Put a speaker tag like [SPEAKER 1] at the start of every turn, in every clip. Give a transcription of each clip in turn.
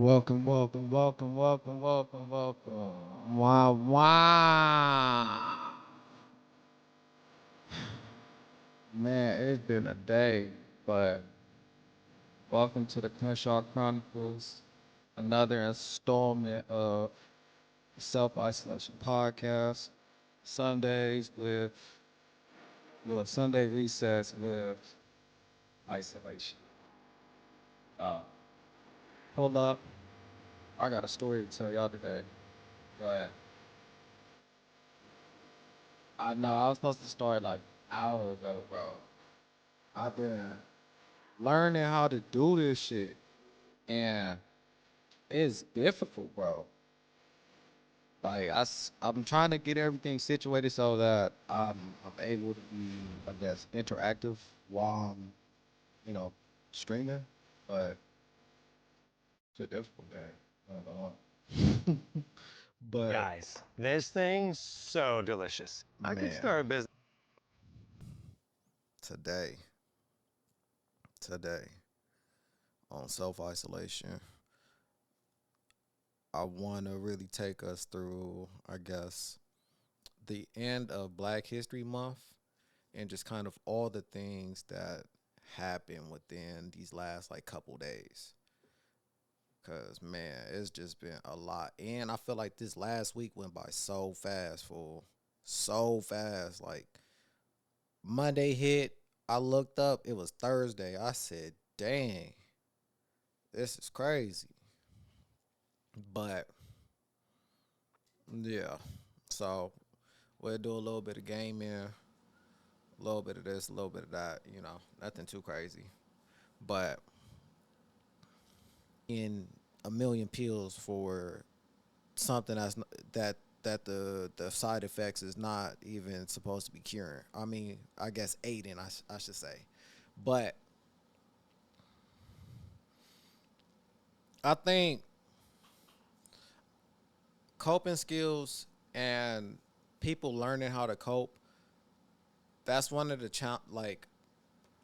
[SPEAKER 1] Welcome, welcome, welcome, welcome, welcome, welcome. Wow, wow. Man, it's been a day, but welcome to the Crenshaw Chronicles, another installment of Self Isolation Podcast. Sundays Sunday recess with isolation. Uh, Hold up, I got a story to tell y'all today, but I know I was supposed to start like hours ago, bro. I've been learning how to do this shit, and it's difficult, bro. I'm trying to get everything situated so that I'm able to be, I guess, interactive while I'm, you know, streaming. But it's a difficult day. But
[SPEAKER 2] Guys, this thing's so delicious. I could
[SPEAKER 1] man,
[SPEAKER 2] start a business.
[SPEAKER 3] today, today on self isolation, I want to really take us through, I guess, the end of Black History Month and just kind of all the things that happened within these last like couple days. Cause man, it's just been a lot, and I feel like this last week went by so fast, fool, so fast. Like Monday hit, I looked up, it was Thursday. I said, "Dang, this is crazy." But yeah, so we'll do a little bit of gaming, a little bit of this, a little bit of that. Nothing too crazy. But in a million pills for something that the side effects is not even supposed to be curing. I mean, I guess aiding, I should say. But I think coping skills and people learning how to cope, that's one of the like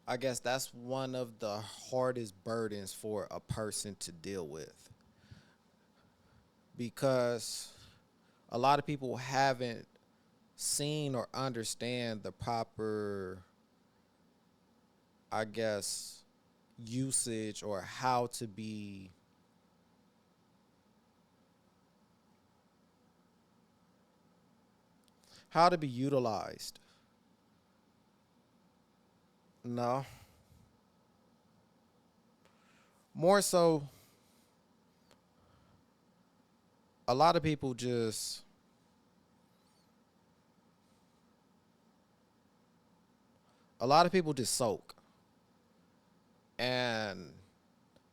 [SPEAKER 3] I guess that's one of the hardest burdens for a person to deal with, because a lot of people haven't seen or understand the proper, I guess, usage or how to be utilized. No, more so, a lot of people just soak, and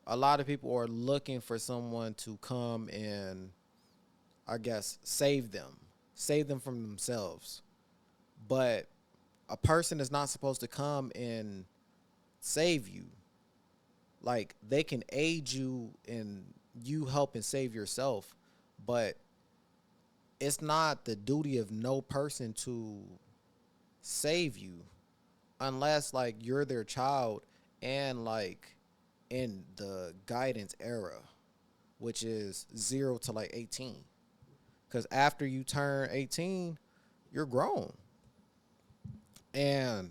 [SPEAKER 3] a lot of people are looking for someone to come and, I guess, save them from themselves. But a person is not supposed to come and save you. Like, they can aid you in you helping save yourself, but it's not the duty of no person to save you unless like you're their child, and like in the guidance era, which is 0 to like 18. Because after you turn 18, you're grown. And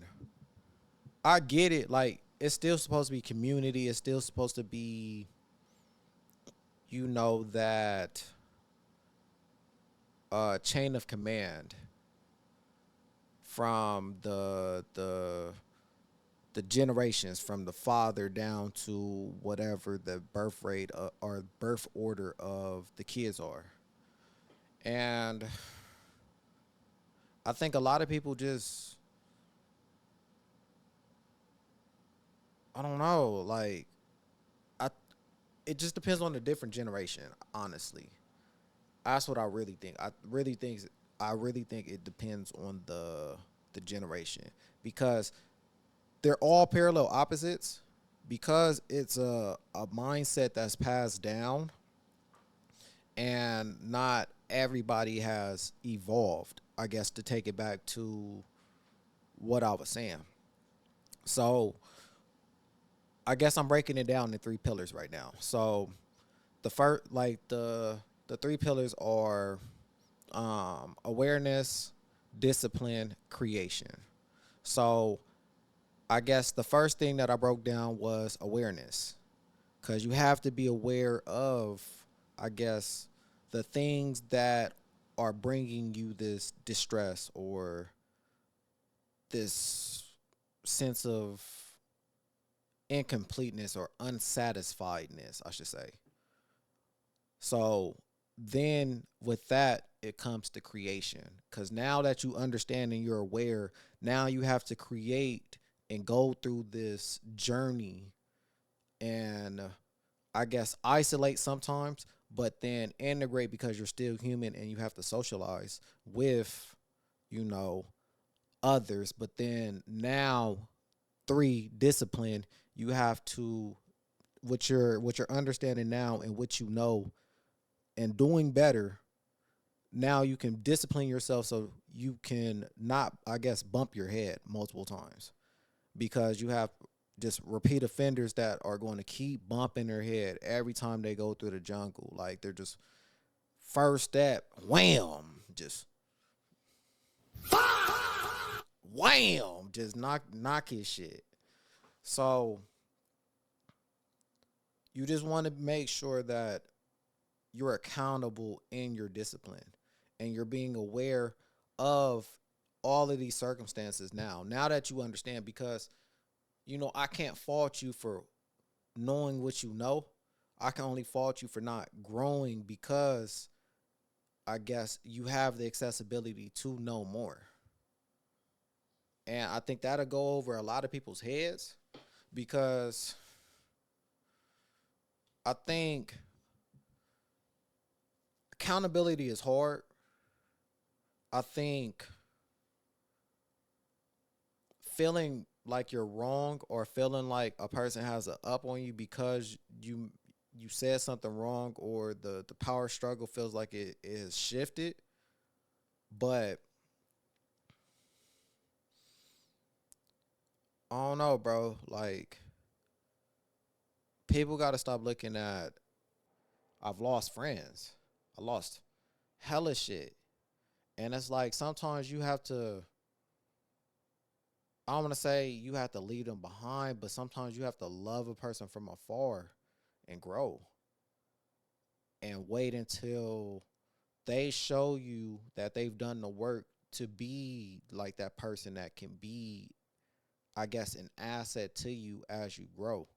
[SPEAKER 3] I get it. Like, it's still supposed to be community. It's still supposed to be, that chain of command from the generations, from the father down to whatever the birth rate or birth order of the kids are. And I think a lot of people just, I don't know, like, I it just depends on the different generation, honestly. That's what I really think. I really think it depends on the generation, because they're all parallel opposites, because it's a mindset that's passed down, and not everybody has evolved, I guess, to take it back to what I was saying. So I guess I'm breaking it down in three pillars right now. So the first, like the three pillars are awareness, discipline, creation. So I guess the first thing that I broke down was awareness, because you have to be aware of, I guess, the things that are bringing you this distress or this sense of incompleteness or unsatisfiedness, I should say. So then with that, it comes to creation. Because now that you understand and you're aware, now you have to create and go through this journey and I guess isolate sometimes, but then integrate because you're still human and you have to socialize with, you know, others. But then now, three, discipline. You have to, what you're understanding now and what you know and doing better. Now you can discipline yourself so you can not, I guess, bump your head multiple times, because you have just repeat offenders that are going to keep bumping their head every time they go through the jungle. Like they're just first step, wham, just wham, just knock his shit. So you just want to make sure that you're accountable in your discipline and you're being aware of all of these circumstances now that you understand, because I can't fault you for knowing what you know. I can only fault you for not growing, because I guess you have the accessibility to know more. And I think that'll go over a lot of people's heads, because I think accountability is hard. I think feeling like you're wrong or feeling like a person has a up on you because you said something wrong, or the power struggle feels like it has shifted. But I don't know, bro. Like, people got to stop looking at, I've lost friends. I lost hella shit. And it's like sometimes you have to, I don't want to say you have to leave them behind, but sometimes you have to love a person from afar and grow and wait until they show you that they've done the work to be like that person that can be, I guess, an asset to you as you grow.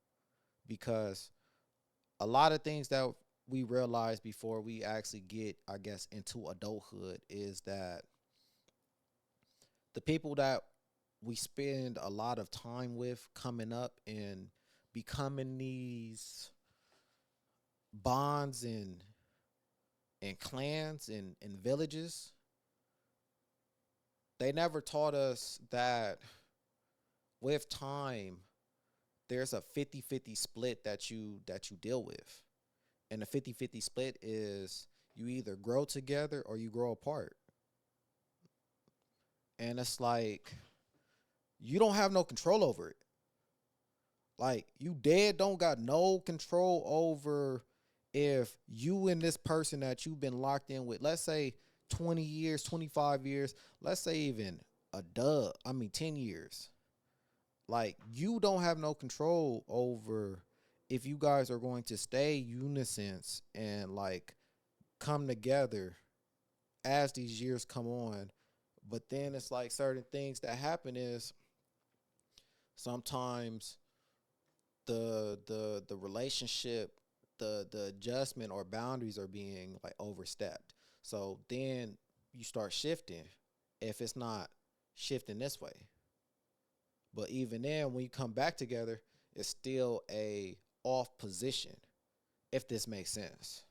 [SPEAKER 3] Because a lot of things that we realize before we actually get, I guess, into adulthood is that the people that we spend a lot of time with coming up and becoming these bonds and clans and villages, they never taught us that with time there's a 50-50 split that you deal with. And the 50-50 split is you either grow together or you grow apart. And it's like you don't have no control over it. Like, you dead don't got no control over if you and this person that you've been locked in with, let's say 20 years, 25 years, let's say even 10 years. Like, you don't have no control over if you guys are going to stay unisons and like come together as these years come on. But then it's like certain things that happen is sometimes the relationship, the adjustment or boundaries are being like overstepped. So then you start shifting if it's not shifting this way. But even then, when you come back together, it's still a off position, if this makes sense.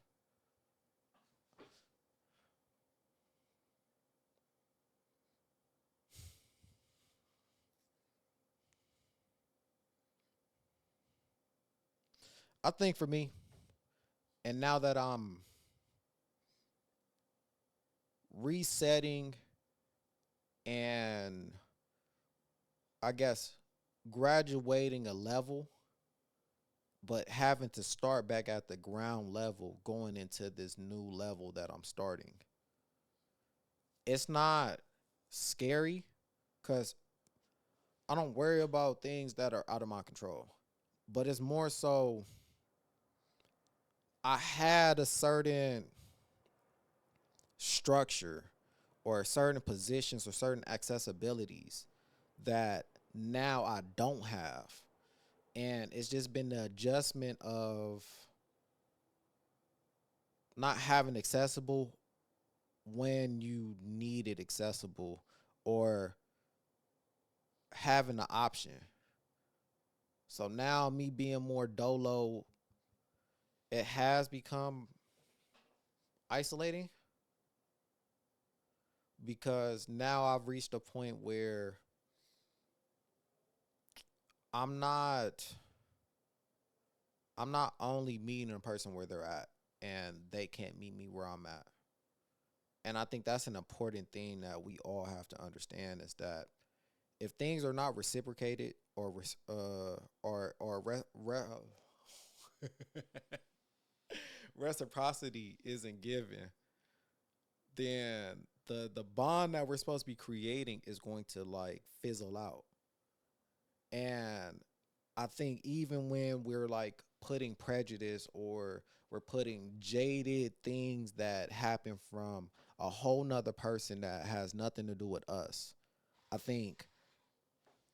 [SPEAKER 3] I think for me, and now that I'm resetting and I guess graduating a level, but having to start back at the ground level going into this new level that I'm starting. It's not scary because I don't worry about things that are out of my control. But it's more so I had a certain structure or certain positions or certain accessibilities that now I don't have. And it's just been the adjustment of not having accessible when you need it accessible or having the option. So now me being more dolo, it has become isolating because now I've reached a point where I'm not I'm not only meeting a person where they're at and they can't meet me where I'm at. And I think that's an important thing that we all have to understand is that if things are not reciprocated reciprocity isn't given, then the bond that we're supposed to be creating is going to like fizzle out. And I think even when we're like putting prejudice or we're putting jaded things that happen from a whole nother person that has nothing to do with us, I think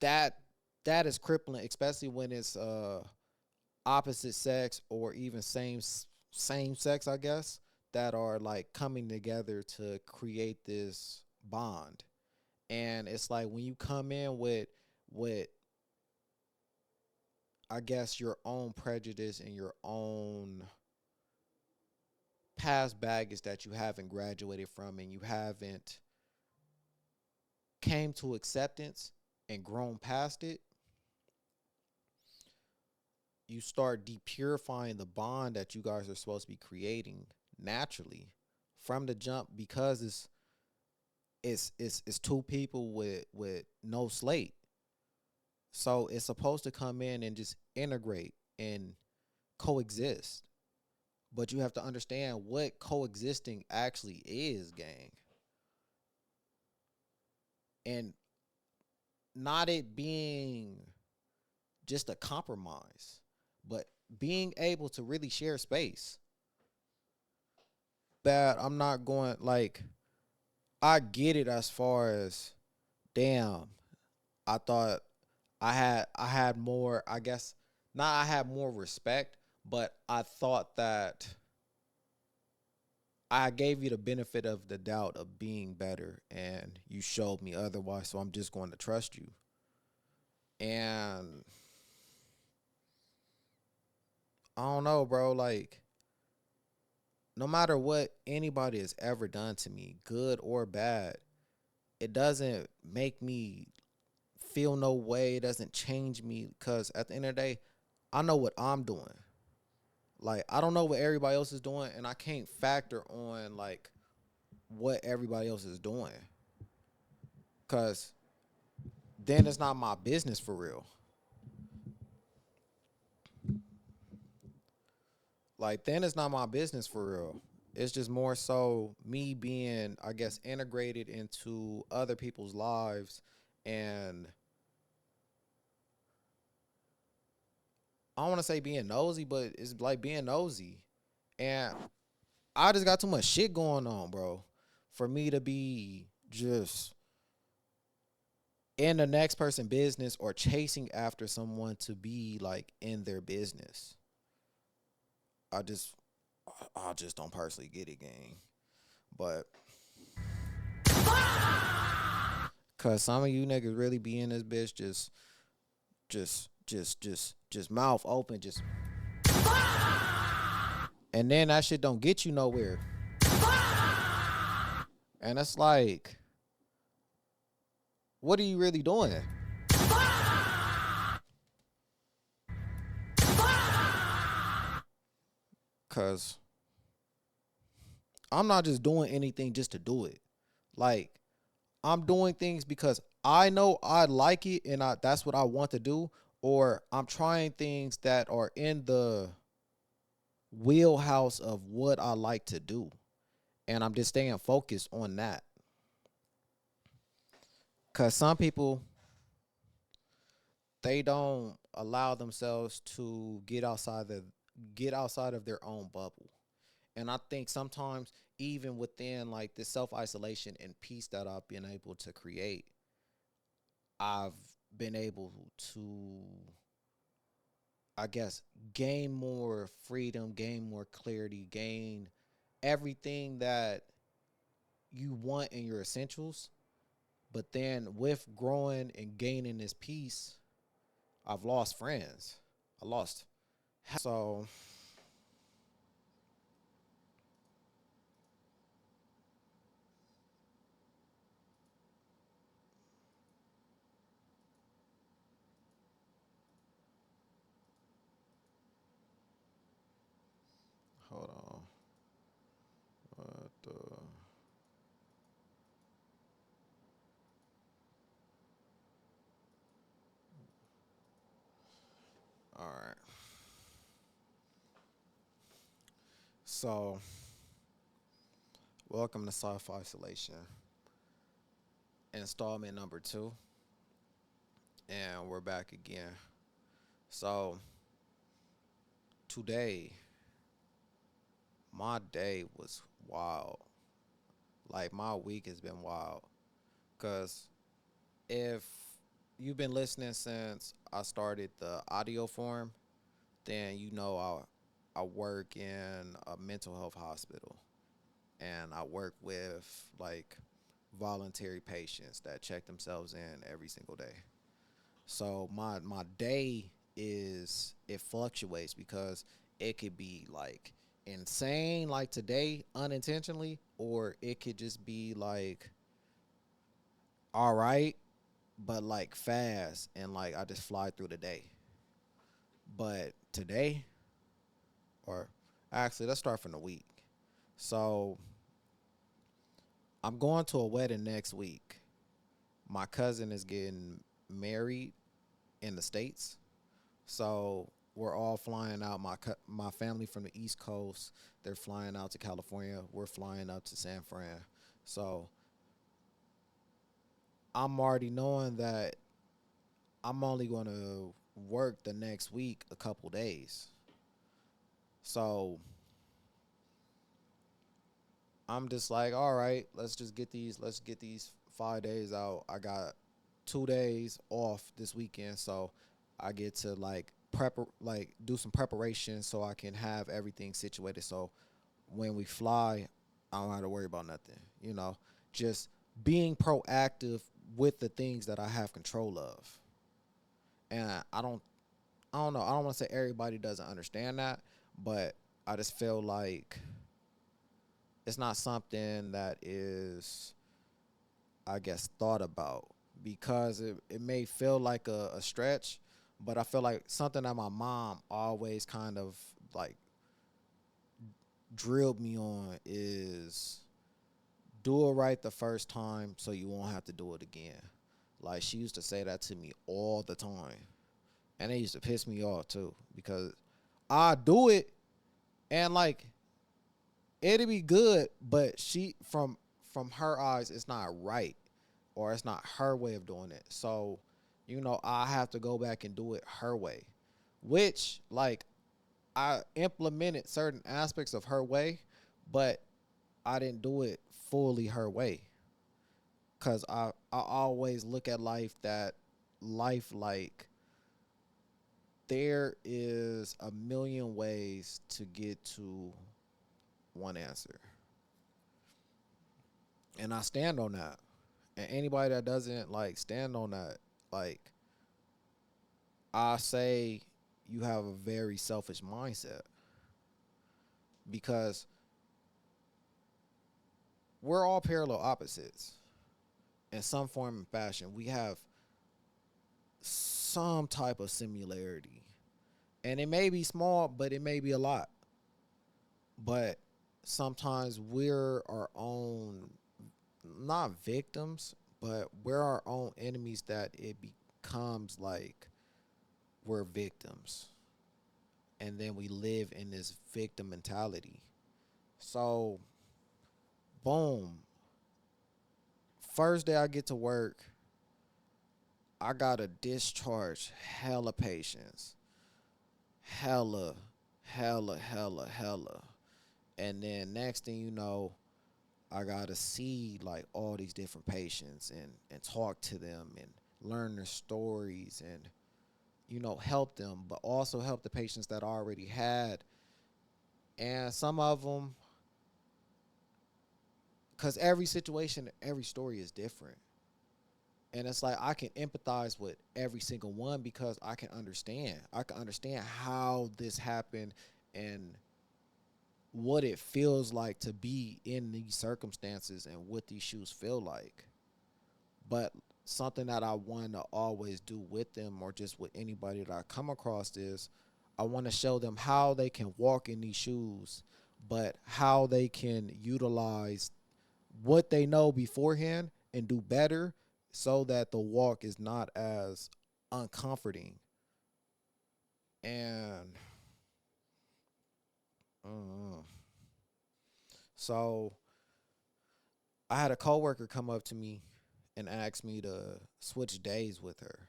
[SPEAKER 3] that that is crippling, especially when it's opposite sex or even same sex, I guess, that are like coming together to create this bond. And it's like when you come in with I guess your own prejudice and your own past baggage that you haven't graduated from and you haven't came to acceptance and grown past it, you start depurifying the bond that you guys are supposed to be creating naturally from the jump because it's two people with no slate. So it's supposed to come in and just integrate and coexist. But you have to understand what coexisting actually is, gang. And not it being just a compromise, but being able to really share space. That I'm not going like I get it as far as damn, I thought I had more, I guess not I had more respect, but I thought that I gave you the benefit of the doubt of being better and you showed me otherwise, so I'm just going to trust you. And I don't know, bro, like no matter what anybody has ever done to me, good or bad, it doesn't make me feel no way. It doesn't change me because at the end of the day, I know what I'm doing. Like I don't know what everybody else is doing, and I can't factor on like what everybody else is doing because then it's not my business for real. Like then it's not my business for real. It's just more so me being, I guess, integrated into other people's lives and I don't want to say being nosy, but it's like being nosy. And I just got too much shit going on, bro, for me to be just in the next person business or chasing after someone to be like in their business. I just I just don't personally get it, gang. But cause some of you niggas really be in this bitch just mouth open, just and then that shit don't get you nowhere. And it's like, what are you really doing? Cause I'm not just doing anything just to do it. Like I'm doing things because I know I like it and that's what I want to do, or I'm trying things that are in the wheelhouse of what I like to do. And I'm just staying focused on that. Cause some people, they don't allow themselves to get outside of their own bubble. And I think sometimes even within like this self isolation and peace that I've been able to create, I've been able to, I guess, gain more freedom, gain more clarity, gain everything that you want in your essentials. But then with growing and gaining this peace, I've lost friends. I lost. So hold on. What the? All right. So welcome to Self Isolation, installment number 2, and we're back again. So today, my day was wild. Like my week has been wild. Cause if you've been listening since I started the audio form, then you know I work in a mental health hospital, and I work with like voluntary patients that check themselves in every single day. So my day is, it fluctuates because it could be like insane like today unintentionally, or it could just be like all right but like fast, and like I just fly through the day. But today, or actually let's start from the week. So I'm going to a wedding next week. My cousin is getting married in the States. So we're all flying out. My family from the East Coast, they're flying out to California. We're flying up to San Fran. So I'm already knowing that I'm only going to work the next week a couple days. So I'm just like, all right, let's get these 5 days out. I got 2 days off this weekend, so I get to like do some preparation so I can have everything situated. So when we fly, I don't have to worry about nothing. Just being proactive with the things that I have control of. And I don't know. I don't want to say everybody doesn't understand that, but I just feel like it's not something that is, I guess, thought about, because it may feel like a stretch, but I feel like something that my mom always kind of like drilled me on is do it right the first time so you won't have to do it again. Like she used to say that to me all the time. And it used to piss me off too, because I do it and like it'd be good, but from her eyes it's not right, or it's not her way of doing it. So, I have to go back and do it her way. Which like I implemented certain aspects of her way, but I didn't do it fully her way. Cause I always look at life like there is a million ways to get to one answer. And I stand on that. And anybody that doesn't like stand on that, like I say you have a very selfish mindset, because we're all parallel opposites in some form and fashion. We have some type of similarity. And it may be small, but it may be a lot. But sometimes we're our own, not victims, but we're our own enemies, that it becomes like we're victims. And then we live in this victim mentality. So, boom. First day I get to work, I gotta discharge hella patients. Hella, hella. And then next thing you know, I gotta see like all these different patients and talk to them and learn their stories and help them, but also help the patients that I already had. And some of them, because every situation, every story is different. And it's like I can empathize with every single one because I can understand. I can understand how this happened and what it feels like to be in these circumstances and what these shoes feel like. But something that I want to always do with them or just with anybody that I come across is I want to show them how they can walk in these shoes, but how they can utilize what they know beforehand and do better so that the walk is not as uncomforting. And uh, so I had a coworker come up to me and ask me to switch days with her.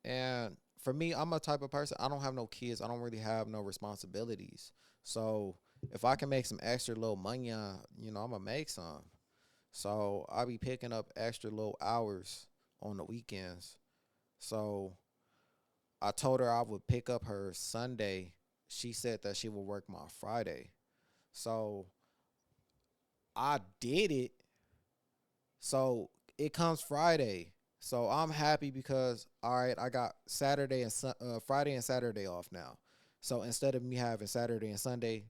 [SPEAKER 3] And for me, I'm a type of person, I don't have no kids. I don't really have no responsibilities. So if I can make some extra little money, I'm going to make some. So I be picking up extra little hours on the weekends. So I told her I would pick up her Sunday. She said that she would work my Friday. So I did it. So it comes Friday. So I'm happy because all right, I got Friday and Saturday off now. So instead of me having Saturday and Sunday,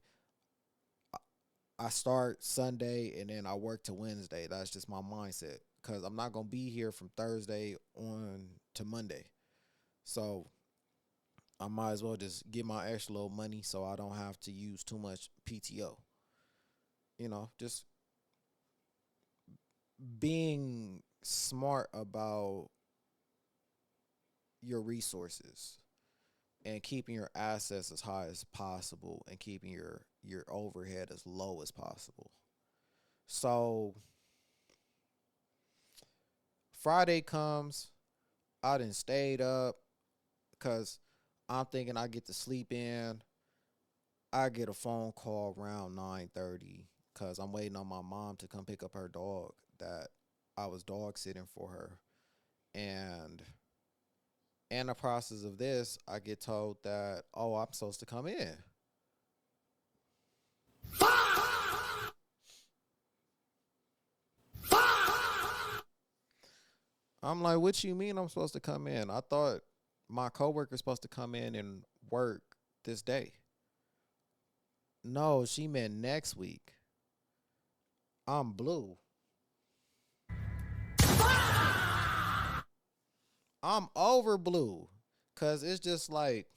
[SPEAKER 3] I start Sunday and then I work to Wednesday. That's just my mindset because I'm not gonna be here from Thursday on to Monday. So I might as well just get my extra little money so I don't have to use too much PTO. Just being smart about your resources and keeping your assets as high as possible and keeping your overhead as low as possible. So Friday comes, I done stayed up because I'm thinking I get to sleep in. I get a phone call around 9:30 because I'm waiting on my mom to come pick up her dog that I was dog sitting for her. And in the process of this, I get told that, oh, I'm supposed to come in. I'm like, what you mean I'm supposed to come in? I thought my coworker's supposed to come in and work this day. No, she meant next week. I'm blue. I'm over blue. Cause it's just like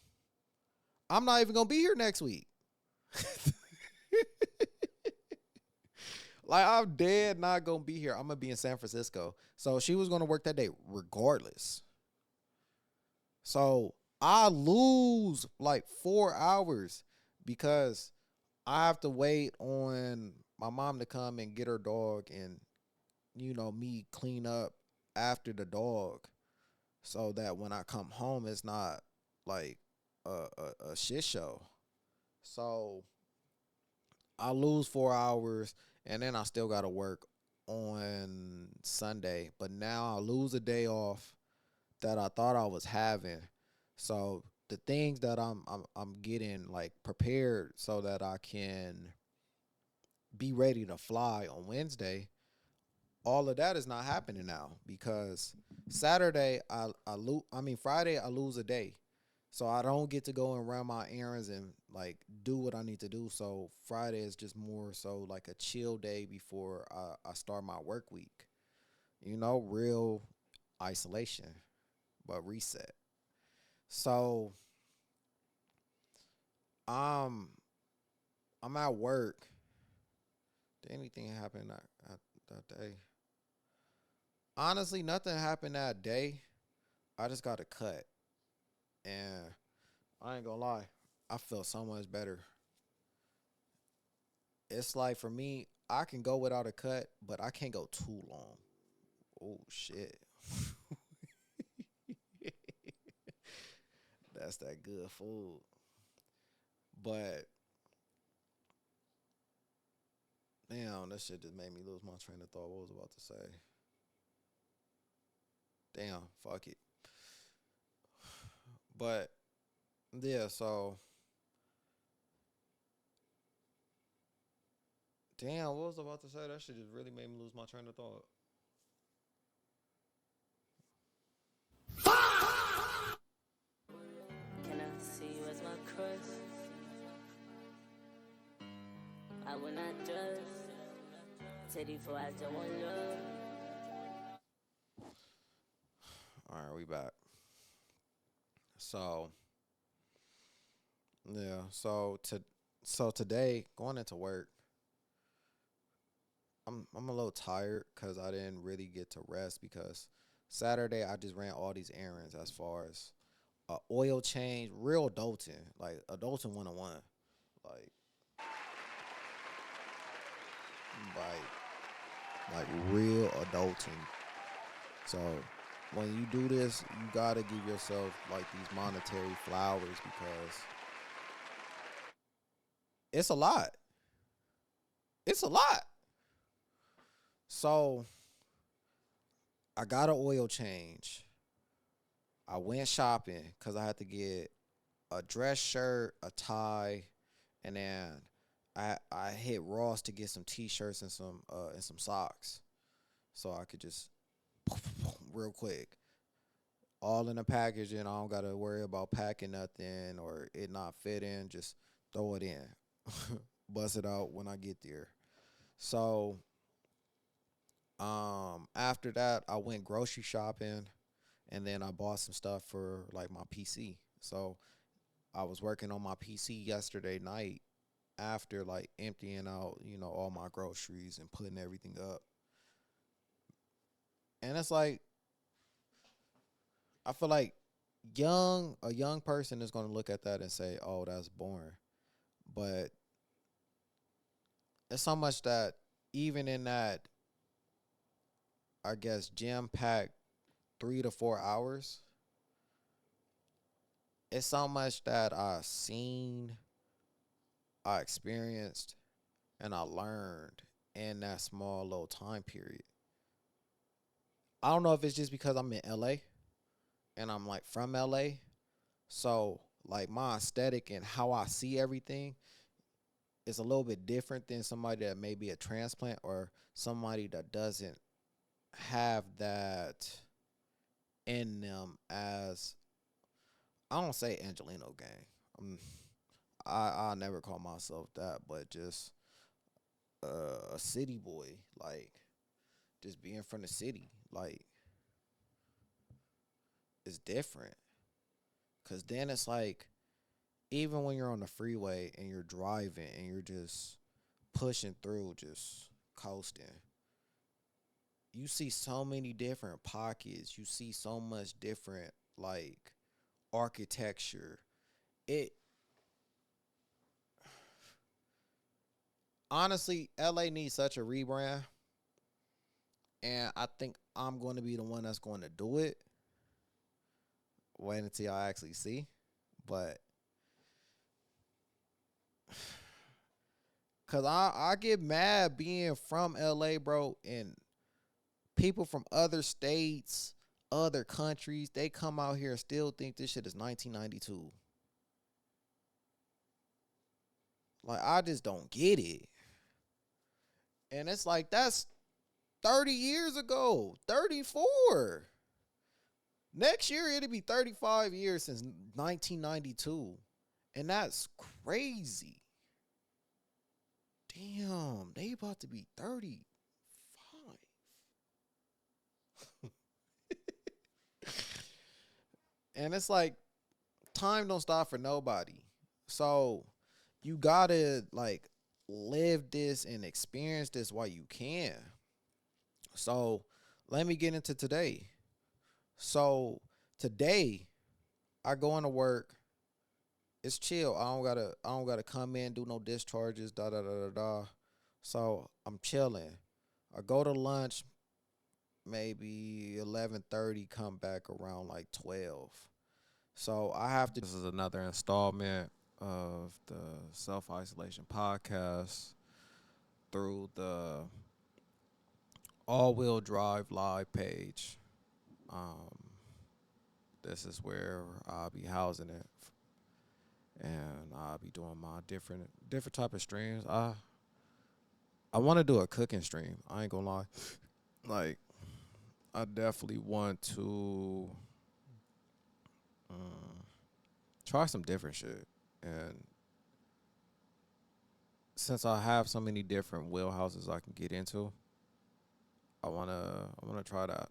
[SPEAKER 3] I'm not even gonna be here next week. Like I'm dead not gonna be here. I'm gonna be in San Francisco. So she was gonna work that day regardless. So I lose like 4 hours because I have to wait on my mom to come and get her dog and me clean up after the dog so that when I come home it's not like a shit show. So I lose 4 hours and then I still gotta work on Sunday. But now I lose a day off that I thought I was having. So the things that I'm getting like prepared so that I can be ready to fly on Wednesday, all of that is not happening now because Saturday Friday I lose a day. So I don't get to go and run my errands and like do what I need to do. So Friday is just more so like a chill day before I start my work week. Real isolation, but reset. So um I'm at work. Did anything happen that day? Honestly, nothing happened that day. I just got a cut. And I ain't gonna lie, I feel so much better. It's like for me, I can go without a cut, but I can't go too long. Oh shit. That's that good food. But damn, that shit just made me lose my train of thought. What was I about to say? Damn, fuck it. But yeah, so damn, what was I about to say? That shit just really made me lose my train of thought.
[SPEAKER 4] Can I see you as my crush? I will not judge. Teddy for I don't want love.
[SPEAKER 3] All right, we back. So yeah, so today going into work, I'm a little tired because I didn't really get to rest because Saturday I just ran all these errands as far as oil change, real adulting, like adulting 101, like like real adulting. So when you do this, you gotta give yourself like these monetary flowers because it's a lot. It's a lot. So I got an oil change. I went shopping because I had to get a dress shirt, a tie, and then I hit Ross to get some t-shirts and some socks, so I could just real quick, all in a package, and I don't gotta worry about packing nothing or it not fitting. Just throw it in, bust it out when I get there. So after that, I went grocery shopping, and then I bought some stuff for like my PC. So I was working on my PC yesterday night after like emptying out, all my groceries and putting everything up. And it's like I feel like a young person is going to look at that and say, "Oh, that's boring." But it's so much that even in that, I guess, jam-packed 3 to 4 hours, it's so much that I seen, I experienced, and I learned in that small little time period. I don't know if it's just because I'm in LA and I'm like from LA. So like my aesthetic and how I see everything is a little bit different than somebody that may be a transplant or somebody that doesn't have that in them as I don't say Angelino gang. Um, I never call myself that, but just a city boy, like just being from the city, like it's different. Cause then it's like even when you're on the freeway and you're driving and you're just pushing through, just coasting, you see so many different pockets. You see so much different like architecture. It honestly, LA needs such a rebrand, and I think I'm going to be the one that's going to do it. Wait until I actually see, but cause I get mad being from LA, bro, and people from other states, other countries, they come out here and still think this shit is 1992. Like I just don't get it. And it's like that's 30 years ago, 34. Next year it'll be 35 years since 1992. And that's crazy. Damn, they about to be 35. And it's like time don't stop for nobody. So you gotta like live this and experience this while you can. So let me get into today. So today I go into work. It's chill. I don't gotta come in, do no discharges, da da da da da. So I'm chilling. I go to lunch, maybe 11:30, come back around like 12. So I have to. This is another installment of the Self Isolation Podcast through the All Wheel Drive Live page. Um, this is where I'll be housing it, and I'll be doing my different type of streams. I want to do a cooking stream. I ain't gonna lie. Like I definitely want to try some different shit. And since I have so many different wheelhouses I can get into, I wanna try that.